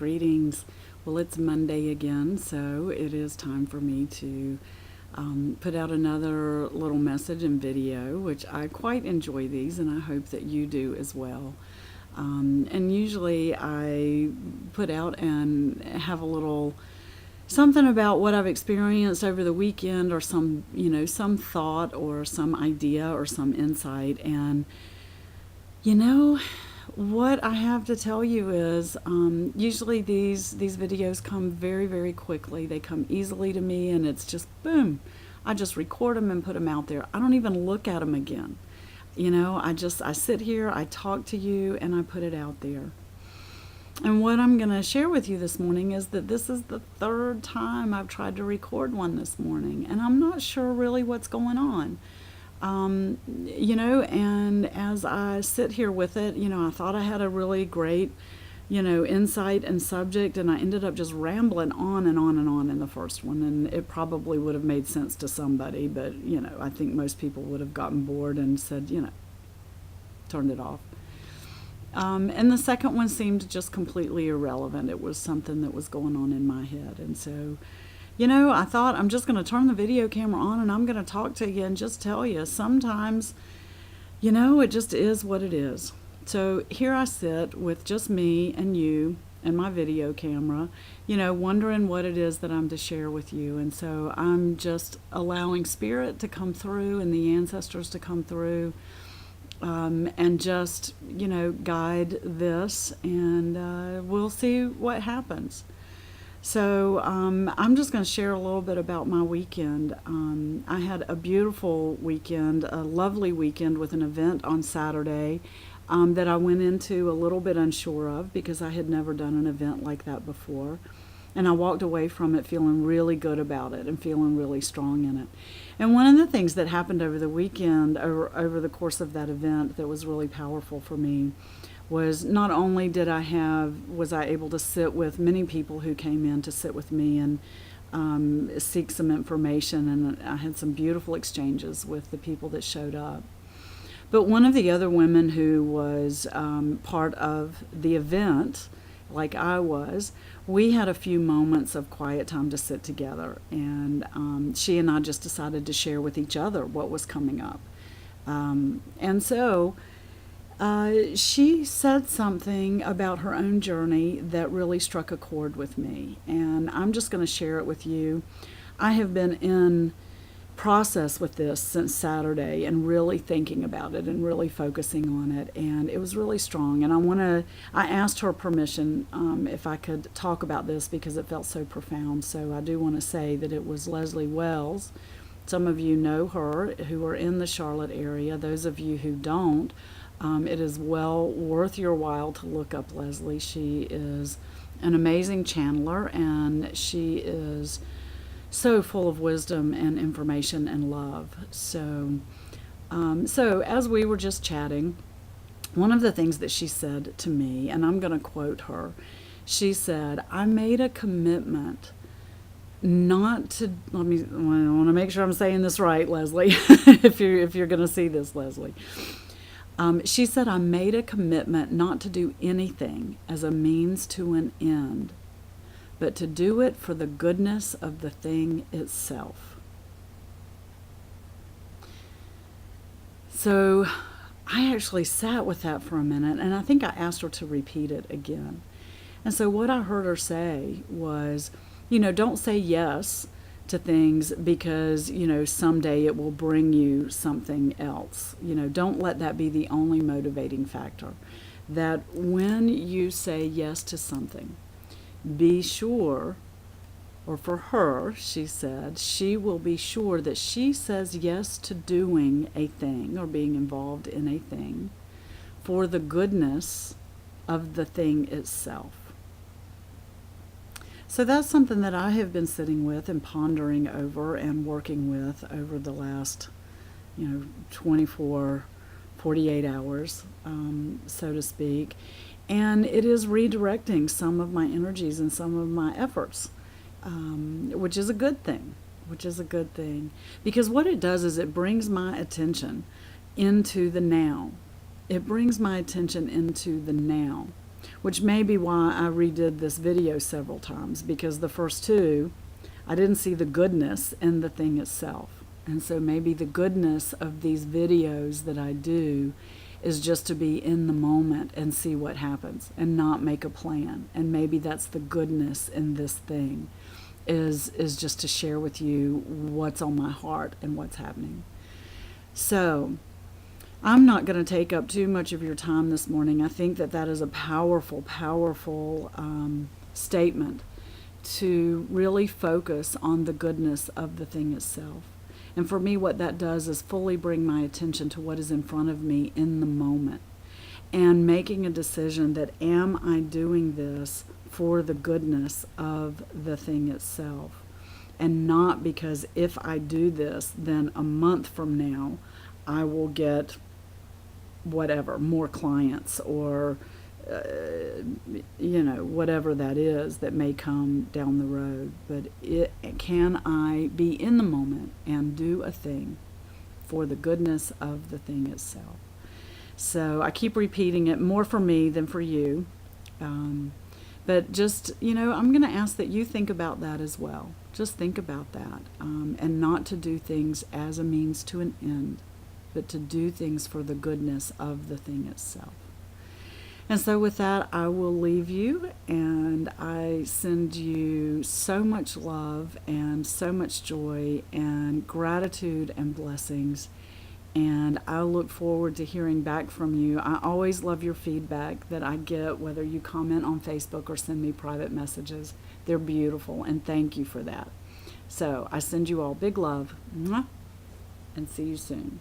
greetings. Well, it's Monday again, so it is time for me to put out another little message and video, which I quite enjoy these, and I hope that you do as well. And usually I put out and have a little something about what I've experienced over the weekend, or some thought or some idea or some insight. And what I have to tell you is usually these videos come very, very quickly. They come easily to me, and it's just boom. I just record them and put them out there. I don't even look at them again. I sit here, I talk to you, and I put it out there. And what I'm going to share with you this morning is that this is the third time I've tried to record one this morning, and I'm not sure really what's going on. And as I sit here with it, I thought I had a really great, insight and subject, and I ended up just rambling on and on and on in the first one, and it probably would have made sense to somebody, but, I think most people would have gotten bored and said, turned it off. And the second one seemed just completely irrelevant. It was something that was going on in my head, and so I thought I'm just going to turn the video camera on and I'm going to talk to you and just tell you sometimes, it just is what it is. So here I sit with just me and you and my video camera, wondering what it is that I'm to share with you. And so I'm just allowing spirit to come through and the ancestors to come through, and just, guide this, and we'll see what happens. So I'm just going to share a little bit about my weekend. I had a beautiful weekend, a lovely weekend with an event on Saturday that I went into a little bit unsure of because I had never done an event like that before. And I walked away from it feeling really good about it and feeling really strong in it. And one of the things that happened over the weekend, over the course of that event, that was really powerful for me was not only was I able to sit with many people who came in to sit with me and seek some information, and I had some beautiful exchanges with the people that showed up. But one of the other women who was part of the event, like I was, we had a few moments of quiet time to sit together, and she and I just decided to share with each other what was coming up. And so she said something about her own journey that really struck a chord with me, and I'm just going to share it with you. I have been in process with this since Saturday and really thinking about it and really focusing on it, and it was really strong. And I asked her permission if I could talk about this because it felt so profound. So I do want to say that it was Leslie Wells. Some of you know her who are in the Charlotte area. Those of you who don't, it is well worth your while to look up Leslie. She is an amazing channeler, and she is so full of wisdom and information and love. So as we were just chatting, one of the things that she said to me, and I'm going to quote her, she said, "I made a commitment not to," I want to make sure I'm saying this right, Leslie, if you're going to see this, Leslie. She said, "I made a commitment not to do anything as a means to an end, but to do it for the goodness of the thing itself." So I actually sat with that for a minute, and I think I asked her to repeat it again. And so what I heard her say was, don't say yes to things because, someday it will bring you something else. Don't let that be the only motivating factor. That when you say yes to something, be sure, or for her, she said, she will be sure that she says yes to doing a thing or being involved in a thing for the goodness of the thing itself. So that's something that I have been sitting with and pondering over and working with over the last, 24, 48 hours, so to speak. And it is redirecting some of my energies and some of my efforts, which is a good thing, Because what it does is it brings my attention into the now. It brings my attention into the now. which may be why I redid this video several times, because the first two, I didn't see the goodness in the thing itself. And so maybe the goodness of these videos that I do is just to be in the moment and see what happens and not make a plan. And maybe that's the goodness in this thing, is just to share with you what's on my heart and what's happening. So I'm not going to take up too much of your time this morning. I think that that is a powerful, powerful statement to really focus on the goodness of the thing itself. And for me, what that does is fully bring my attention to what is in front of me in the moment, and making a decision that, am I doing this for the goodness of the thing itself? And not because if I do this, then a month from now, I will get whatever, more clients, or whatever that is that may come down the road. But can I be in the moment and do a thing for the goodness of the thing itself? So I keep repeating it, more for me than for you. But just, I'm going to ask that you think about that as well. Just think about that, and not to do things as a means to an end, but to do things for the goodness of the thing itself. And so with that, I will leave you, and I send you so much love and so much joy and gratitude and blessings. And I look forward to hearing back from you. I always love your feedback that I get, whether you comment on Facebook or send me private messages. They're beautiful, and thank you for that. So I send you all big love, and see you soon.